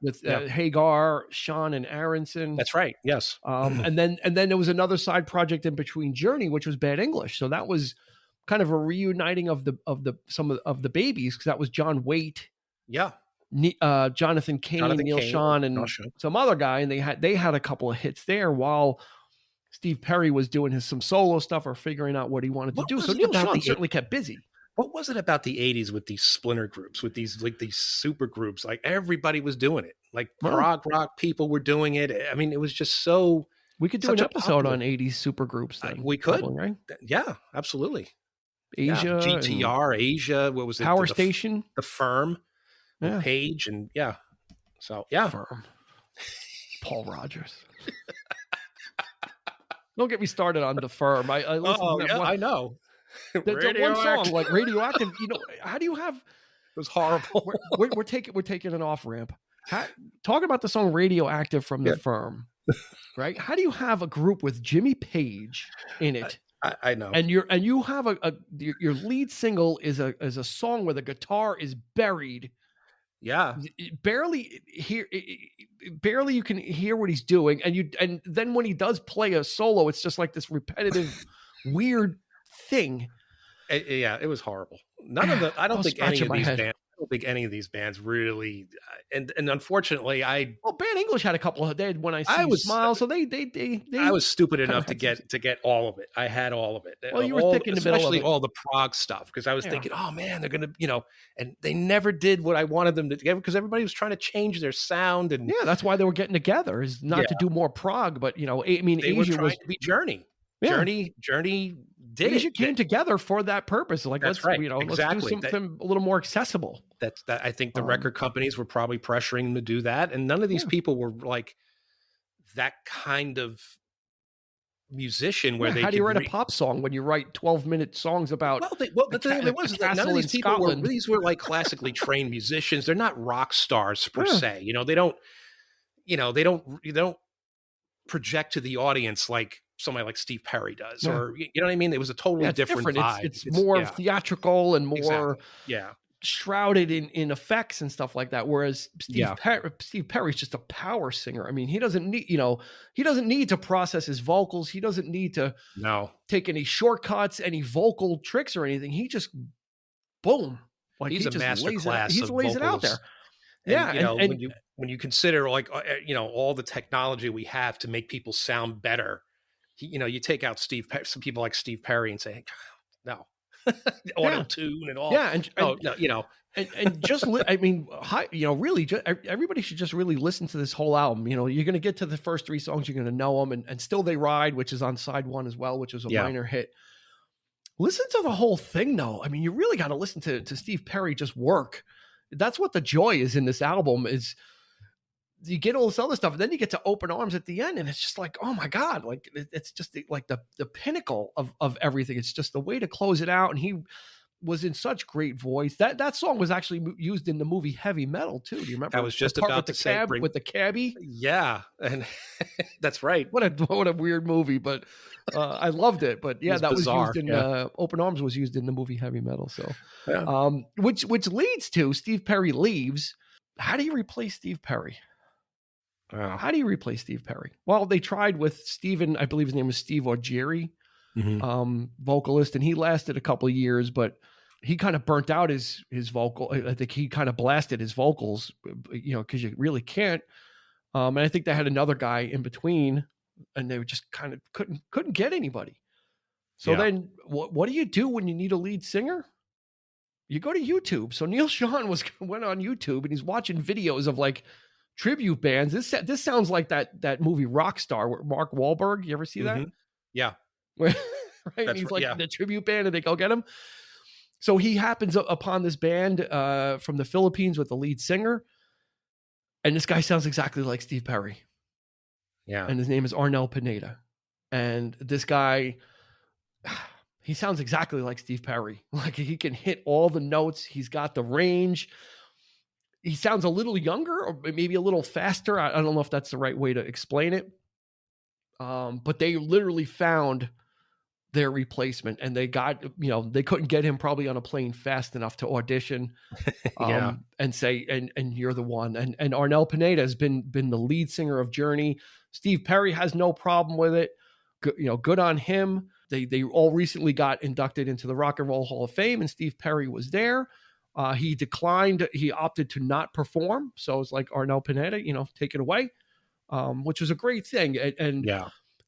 with Hagar, Sean, and Aronson. That's right. Yes. And then there was another side project in between Journey, which was Bad English. So that was kind of a reuniting of some of the babies, because that was John Waite, Jonathan Cain, Neil Sean, and some other guy, and they had a couple of hits there while Steve Perry was doing some solo stuff or figuring out what he wanted to do. So Neil Sean certainly kept busy. What was it about the 80s with these splinter groups, with these super groups? Like everybody was doing it. Like prog rock people were doing it. I mean, it was just so. We could do an episode on 80s super groups then. We could. Probably, right? Yeah, absolutely. Asia. GTR, Asia. What was it? Power Station. The Firm. Page. And So, Firm. Paul Rogers. Don't get me started on The Firm. I listened to that one. I know. That one song, like Radioactive, how do you have? It was horrible. We're taking an off ramp. Talk about the song Radioactive from The Firm, right? How do you have a group with Jimmy Page in it? I know. And you have your lead single is a song where the guitar is buried. Yeah. Barely you can hear what he's doing, and then when he does play a solo, it's just like this repetitive, weird thing. It was horrible. I don't think any of these bands really, and unfortunately, Bad English had a couple of. They had When I See You Smile, so they. I was stupid enough to get all of it. I had all of it. Well, you were thick in the middle of it. Especially all the prog stuff, because I was thinking, oh man, they're gonna, and they never did what I wanted them to do, because everybody was trying to change their sound, and that's why they were getting together, is not to do more prog, but I mean, they Asia were trying to be Journey. Yeah. Journey Asia came together for that purpose. Like, let's do something a little more accessible. I think the record companies were probably pressuring them to do that, and none of these people were like that kind of musician where they. How do you write a pop song when you write 12-minute songs about? The thing was that none of these people were like classically trained musicians. They're not rock stars per se. They don't project to the audience like somebody like Steve Perry does, or you know what I mean? It was a totally different vibe. It's more theatrical and more shrouded in effects and stuff like that. Whereas Steve Perry's just a power singer. I mean, he doesn't need to process his vocals. He doesn't need to take any shortcuts, any vocal tricks or anything. He just boom. Like he's a master class. He lays it out there. And, when you consider like all the technology we have to make people sound better, you take out some people like Steve Perry and say, no, auto tune and all. Yeah, and just I mean, really, everybody should just really listen to this whole album. You're going to get to the first 3 songs, you're going to know them, and Still They Ride, which is on side 1 as well, which was a minor hit. Listen to the whole thing, though. I mean, you really got to listen to Steve Perry just work. That's what the joy is in this album. Is you get all this other stuff, and then you get to Open Arms at the end, and it's just like, oh my God, like it's just like the pinnacle of everything. It's just the way to close it out. And he was in such great voice. That song was actually used in the movie Heavy Metal too. Do you remember? I was just about to say with the cabbie. Yeah, and that's right. What a weird movie, but I loved it. But yeah, that bizarre. Was used in Open Arms was used in the movie Heavy Metal. So, which leads to Steve Perry leaves. How do you replace Steve Perry? How do you replace Steve Perry? Well, they tried with Steven, I believe his name was Steve Augeri, vocalist, and he lasted a couple of years, but he kind of burnt out his vocal. I think he kind of blasted his vocals, because you really can't. And I think they had another guy in between, and they just kind of couldn't get anybody. So then what do you do when you need a lead singer? You go to YouTube. So Neil Sean went on YouTube, and he's watching videos of like tribute bands. This sounds like that movie Rockstar with Mark Wahlberg. You ever see that? Yeah. Right. And he's like the tribute band, and they go get him. So he happens upon this band from the Philippines with the lead singer. And this guy sounds exactly like Steve Perry. Yeah. And his name is Arnel Pineda. And this guy, he sounds exactly like Steve Perry. Like he can hit all the notes. He's got the range. He sounds a little younger or maybe a little faster. I don't know if that's the right way to explain it. But they literally found their replacement, and they got, they couldn't get him probably on a plane fast enough to audition and say, and you're the one. And Arnel Pineda has been the lead singer of Journey. Steve Perry has no problem with it. Good on him. They all recently got inducted into the Rock and Roll Hall of Fame, and Steve Perry was there. He declined. He opted to not perform. So it's like, Arnel Pineda, take it away, which was a great thing. And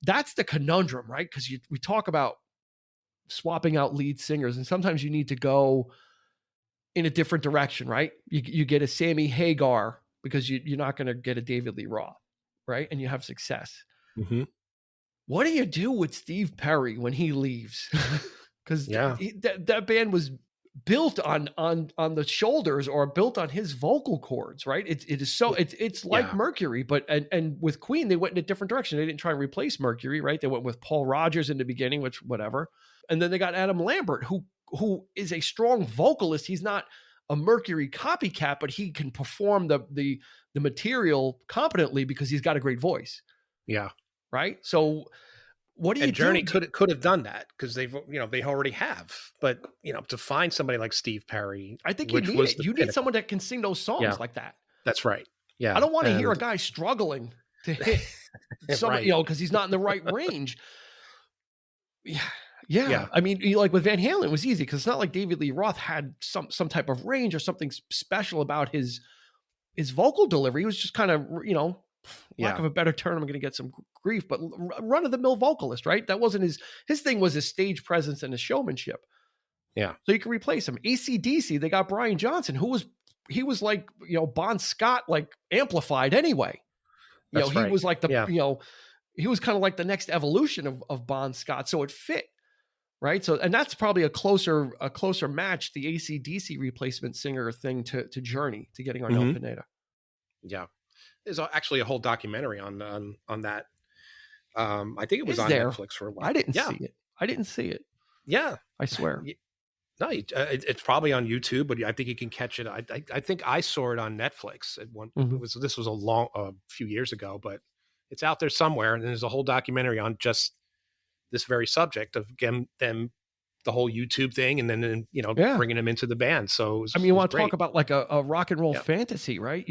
that's the conundrum, right? Because we talk about swapping out lead singers, and sometimes you need to go in a different direction, right? You get a Sammy Hagar because you're not going to get a David Lee Roth, right? And you have success. Mm-hmm. What do you do with Steve Perry when he leaves? Because that band was built on the shoulders, or built on his vocal cords, right? It's like Mercury, but and with Queen, they went in a different direction. They didn't try and replace Mercury, right? They went with Paul Rodgers in the beginning, which whatever. And then they got Adam Lambert, who is a strong vocalist. He's not a Mercury copycat, but he can perform the material competently because he's got a great voice. Yeah. Right. So what do you do? Journey could have done that because they already have, but to find somebody like Steve Perry, I think you need someone that can sing those songs like that. That's right. Yeah. I don't want to hear a guy struggling to hit somebody, because he's not in the right range. Yeah. I mean, like with Van Halen, it was easy because it's not like David Lee Roth had some type of range or something special about his vocal delivery. He was just kind of, lack of a better term, I'm going to get some grief, but run of the mill vocalist, right? That wasn't his thing. Was his stage presence and his showmanship. Yeah. So you can replace him. AC/DC, they got Brian Johnson, he was like, Bon Scott, like amplified anyway. He was like he was kind of like the next evolution of Bon Scott. So it fit. Right. So, and that's probably a closer match, the AC/DC replacement singer thing to Journey, to getting Arnel Pineda. Yeah. There's actually a whole documentary on that. I think it was on Netflix for a while. I didn't see it. Yeah. I swear. No, it's probably on YouTube, but I think you can catch it. I think I saw it on Netflix at one. This was a few years ago, but it's out there somewhere. And there's a whole documentary on just this very subject of them, the whole YouTube thing, and then bringing them into the band. So you want to talk about like a rock and roll fantasy, right?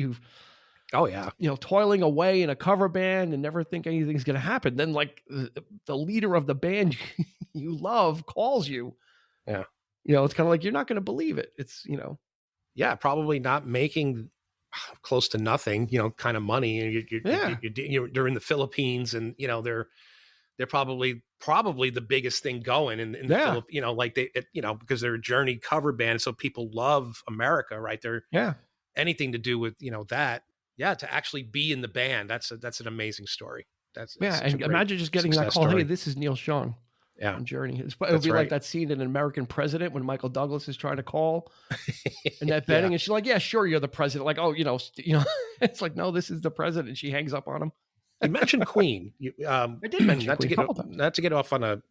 Toiling away in a cover band and never think anything's going to happen. Then like the leader of the band you love calls you. Yeah. It's kind of like, you're not going to believe it. It's, probably not making close to nothing, kind of money. You're in the Philippines, and, they're probably the biggest thing going in the Philippines, because they're a Journey cover band. So people love America, right? They're anything to do with, that. Yeah. To actually be in the band. That's an amazing story. And imagine just getting that call. Story. Hey, this is Neil Young. Yeah. On Journey. It would be like that scene in An American President when Michael Douglas is trying to call Annette Bening, and she's like, yeah, sure, you're the president. Like, oh, it's like, no, this is the president. She hangs up on him. You mentioned Queen. I did mention Queen. Not to get off on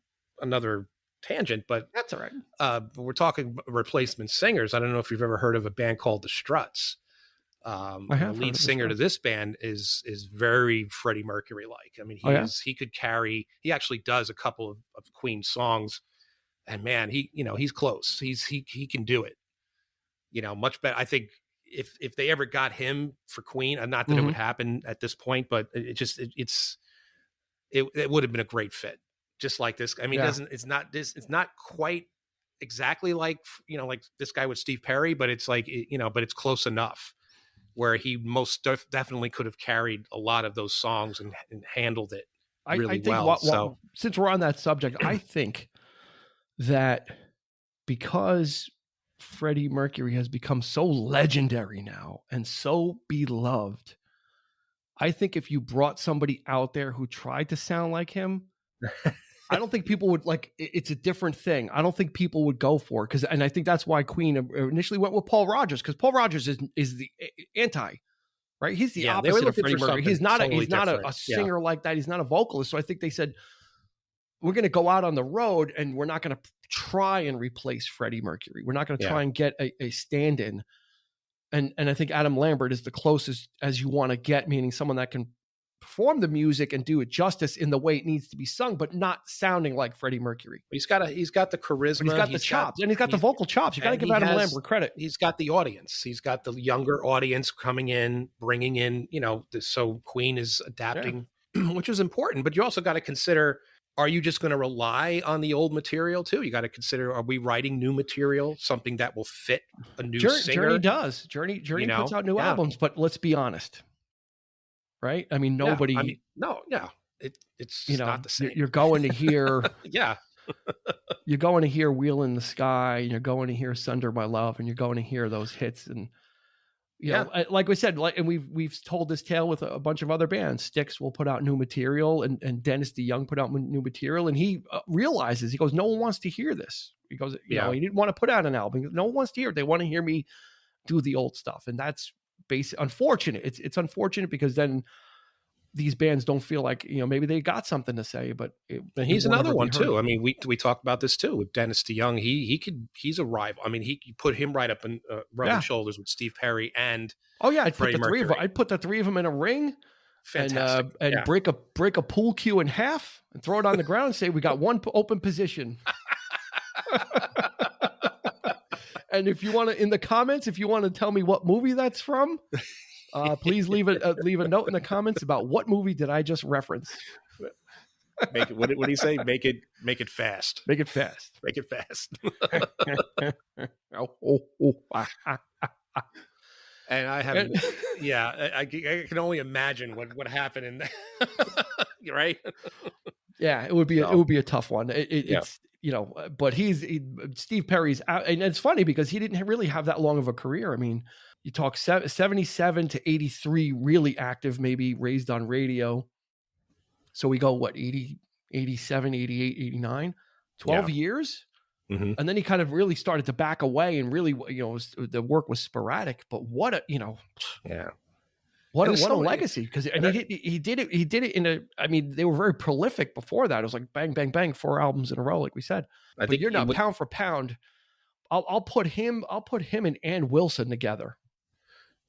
another tangent, but that's all right. We're talking replacement singers. I don't know if you've ever heard of a band called the Struts. The lead singer to this band is very Freddie Mercury like. I mean, he actually does a couple of Queen songs, and man, he's close. He can do it. Much better. I think if they ever got him for Queen, not that it would happen at this point, but it would have been a great fit. Just like this. I mean, it's not quite exactly like, like this guy with Steve Perry, but it's like, but it's close enough where he most definitely could have carried a lot of those songs and handled it really I think well. Since we're on that subject, I think that because Freddie Mercury has become so legendary now and so beloved, I think if you brought somebody out there who tried to sound like him, I don't think people would like. It's a different thing. I don't think people would go for it and I think that's why Queen initially went with Paul Rogers, because Paul Rogers is the anti, right? He's the opposite of Freddie Mercury. He's not a singer like that. He's not a vocalist. So I think they said, we're going to go out on the road and we're not going to try and replace Freddie Mercury. We're not going to try and get a stand-in. And I think Adam Lambert is the closest as you want to get, meaning someone that can perform the music and do it justice in the way it needs to be sung, but not sounding like Freddie Mercury. He's got the charisma. He's got the chops, and he's got the vocal chops. You got to give Adam Lambert credit. He's got the audience. He's got the younger audience coming in, bringing in, so Queen is adapting, which is important. But you also got to consider, are you just going to rely on the old material too? You got to consider, are we writing new material, something that will fit a new singer? Journey does. Journey puts out new albums, but let's be honest, right? I mean, nobody. It's not the same. You're going to hear, you're going to hear "Wheel in the Sky," and you're going to hear "Sunder My Love," and you're going to hear those hits, and you know, like we said, and we've told this tale with a bunch of other bands. Styx will put out new material, and Dennis DeYoung put out new material, and he realizes, he goes, no one wants to hear this. He goes, you know, he didn't want to put out an album. No one wants to hear it. They want to hear me do the old stuff, and that's unfortunate. It's unfortunate because then these bands don't feel like, you know, maybe they got something to say, but and he's another one too. I mean, we talked about this too with Dennis DeYoung. He's a rival. I mean, he put him right up and rubbing shoulders with Steve Perry and I'd put the three of them in a ring. Fantastic. And break a pool cue in half and throw it on the ground and say, we got one open position. And if you want to, in the comments, if you want to tell me what movie that's from, please leave a note in the comments about what movie did I just reference. Make it. What did he say? Make it fast. Make it fast. Make it fast. And I have, I can only imagine what happened in that. Right? Yeah, it would be a tough one. It's, you know, but Steve Perry's out, and it's funny because he didn't really have that long of a career. I mean, you talk 77 to 83, really active, maybe raised on radio. So we go, 80, 87, 88, 89, 12 years. Mm-hmm. And then he kind of really started to back away and really, you know, the work was sporadic, but what a legacy. Because he did it in a, I mean, they were very prolific before that. It was like bang, bang, bang, 4 albums in a row, like we said. I think you're not pound for pound. I'll put him and Ann Wilson together.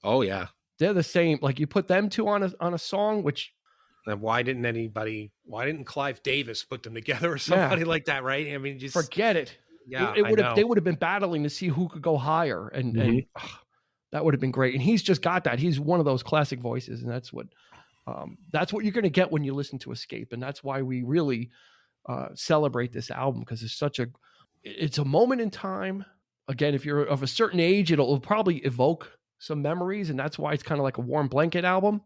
Oh yeah. They're the same. Like you put them two on a song, which. And why didn't Clive Davis put them together or somebody like that? Right. I mean, just forget it. Yeah. They would have been battling to see who could go higher. And that would have been great. And he's just got that. He's one of those classic voices. And that's what you're going to get when you listen to Escape. And that's why we really celebrate this album, because it's a moment in time. Again, if you're of a certain age, it'll probably evoke some memories. And that's why it's kind of like a warm blanket album.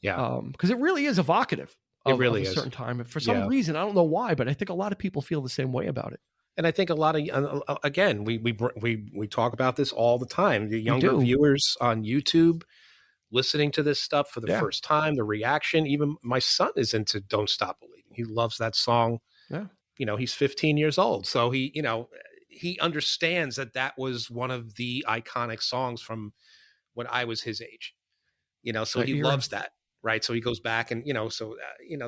Yeah. Because it really is evocative of a certain time. And for some reason, I don't know why, but I think a lot of people feel the same way about it. And I think a lot of, again, we talk about this all the time. The younger viewers on YouTube listening to this stuff for the first time, the reaction. Even my son is into "Don't Stop Believing." He loves that song. Yeah, you know, he's 15 years old, so he understands that was one of the iconic songs from when I was his age. You know, so he loves that. Right. So he goes back and,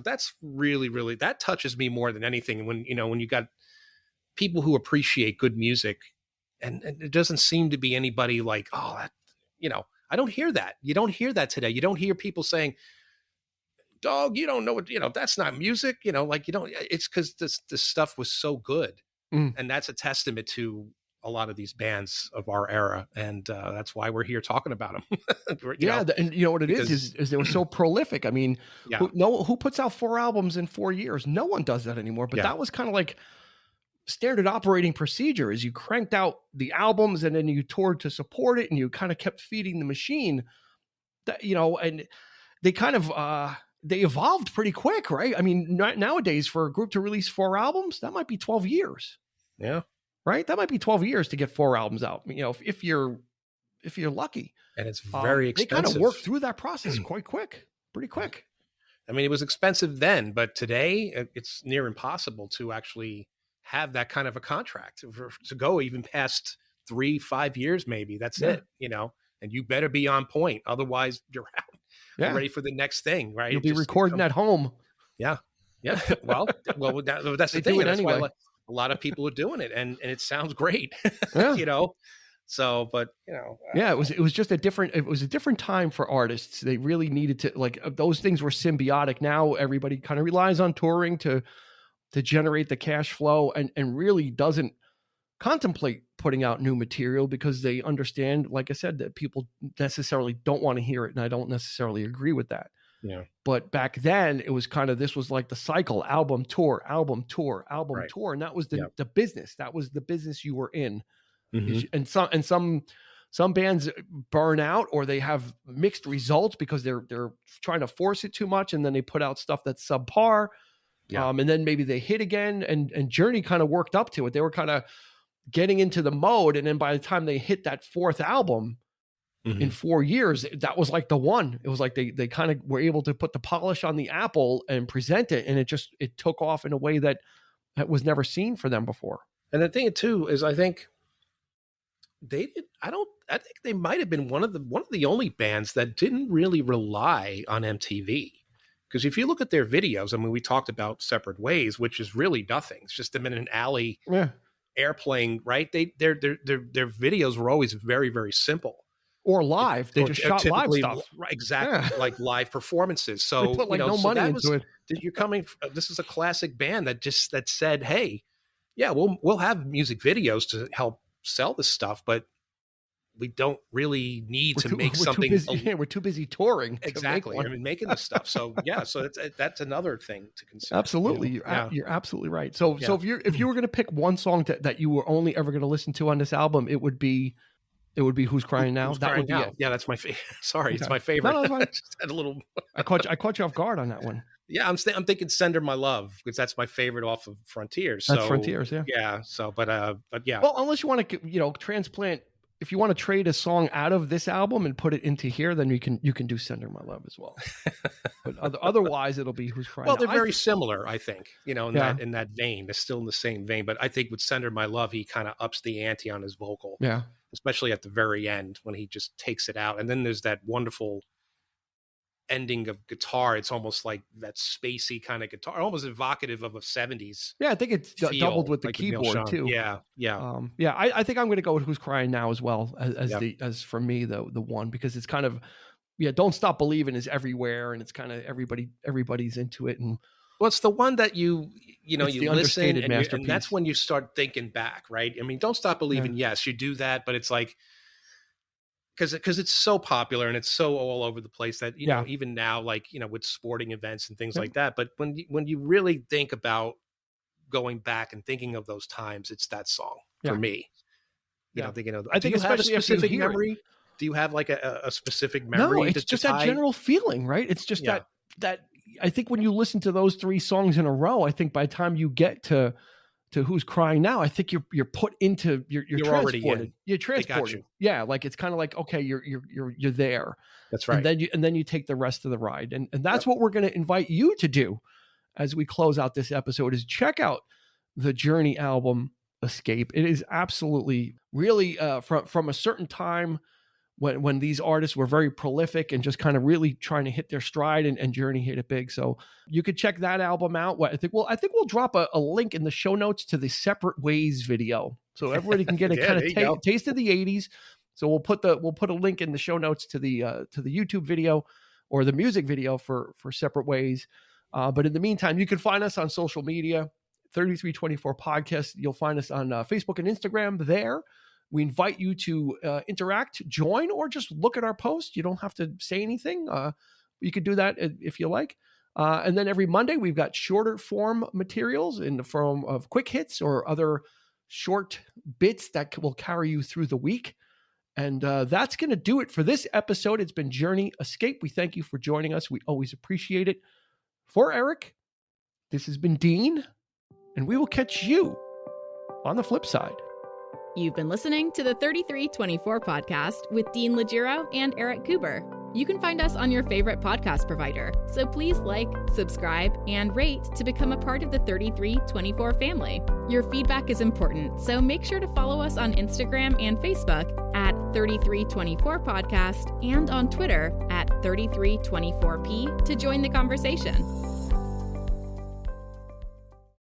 that's really, really, that touches me more than anything. When you got people who appreciate good music and it doesn't seem to be anybody like, I don't hear that. You don't hear that today. You don't hear people saying, dog, you don't know what, that's not music, it's because this stuff was so good. And that's a testament to a lot of these bands of our era. And that's why we're here talking about them. And you know what it is they were so prolific. I mean, who puts out 4 albums in 4 years? No one does that anymore. But that was kind of like standard operating procedure, is you cranked out the albums and then you toured to support it and you kind of kept feeding the machine. That, and they kind of they evolved pretty quick, right? I mean, nowadays for a group to release 4 albums, that might be 12 years. Yeah. Right. That might be 12 years to get 4 albums out. If you're lucky. And it's very expensive. They kind of work through that process pretty quick. I mean, it was expensive then, but today it's near impossible to actually have that kind of a contract to go even past 3-5 years, maybe. That's it, and you better be on point. Otherwise, you're out. You're ready for the next thing, right? You'll be recording at home. Yeah. Yeah. Well, that's the thing. That's why a lot of people are doing it, and it sounds great, So, but it was just a different time for artists. They really needed to, like, those things were symbiotic. Now everybody kind of relies on touring to generate the cash flow and really doesn't contemplate putting out new material because they understand, like I said, that people necessarily don't want to hear it. And I don't necessarily agree with that. Yeah. But back then it was this was like the cycle: album, tour, album, tour, album, tour. And that was the business. That was the business you were in. Mm-hmm. And some bands burn out, or they have mixed results because they're trying to force it too much, and then they put out stuff that's subpar. Yeah. And then maybe they hit again, and Journey kind of worked up to it. They were kind of getting into the mode, and then by the time they hit that fourth album in 4 years, that was like the one. It was like they kind of were able to put the polish on the apple and present it, and it took off in a way that was never seen for them before. And the thing too is, I think they did. I think they might have been one of the only bands that didn't really rely on MTV. Because if you look at their videos, I mean, we talked about Separate Ways, which is really nothing. It's just them in an alley airplaying, right? Their videos were always very, very simple. Or live. They just shot live stuff. Exactly, like live performances. So they put no money into it. You're coming. This is a classic band that said, "Hey, yeah, we'll have music videos to help sell this stuff, but we don't really need to make something." We're too busy touring. Exactly. I mean, making this stuff. So so that's another thing to consider. Absolutely. You're absolutely right. So if you were going to pick one song that you were only ever going to listen to on this album, it would be Who's Crying Now. Would be it. Yeah, that's my favorite. Sorry, okay. It's my favorite. No, I just had a little. I caught you off guard on that one. Yeah, I'm thinking "Send Her My Love" because that's my favorite off of Frontiers. That's Frontiers, yeah. Yeah. So, but yeah. Well, unless you want to, transplant. If you want to trade a song out of this album and put it into here, then you can do "Send Her My Love" as well. But otherwise, it'll be "Who's Crying Now." Well, they're very similar, I think. In that vein, they're still in the same vein. But I think with "Send Her My Love," he kind of ups the ante on his vocal. Yeah. Especially at the very end when he just takes it out, and then there's that wonderful ending of guitar. It's almost like that spacey kind of guitar, almost evocative of a 70s. Yeah, I think it's doubled with the keyboard too. Yeah. I think I'm going to go with "Who's Crying Now" as well as for me the one, because it's kind of "Don't Stop Believing" is everywhere, and it's kind of everybody's into it. And well, it's the one that you listen and that's when you start thinking back, right? I mean, "Don't Stop Believing," yes, you do that, but it's like because it's so popular and it's so all over the place that even now, like with sporting events and things like that. But when you really think about going back and thinking of those times, it's that song for me. Thinking of. I think especially a specific memory. Do you have like a specific memory? No, it's just that general feeling, right? It's just that. I think when you listen to those three songs in a row, I think by the time you get to "Who's Crying Now," I think you're put into you're transported. You're transported. Yeah, like it's kind of like, okay, you're there. That's right. And then you take the rest of the ride, and that's what we're going to invite you to do as we close out this episode: is check out the Journey album Escape. It is absolutely really from a certain time when these artists were very prolific and just kind of really trying to hit their stride, and Journey hit it big. So you could check that album out. I think we'll drop a link in the show notes to the Separate Ways video, so everybody can get a kind of taste of the 80s. So we'll put a link in the show notes to the YouTube video or the music video for Separate Ways. But in the meantime, you can find us on social media, 3324 Podcast. You'll find us on Facebook and Instagram there. We invite you to interact, join, or just look at our post. You don't have to say anything. You could do that if you like. And then every Monday, we've got shorter form materials in the form of quick hits or other short bits that will carry you through the week. And that's going to do it for this episode. It's been Journey Escape. We thank you for joining us. We always appreciate it. For Eric, this has been Dean, and we will catch you on the flip side. You've been listening to the 3324 podcast with Dean Legiro and Eric Cooper. You can find us on your favorite podcast provider, so please like, subscribe, and rate to become a part of the 3324 family. Your feedback is important, so make sure to follow us on Instagram and Facebook at 3324 Podcast and on Twitter at 3324P to join the conversation.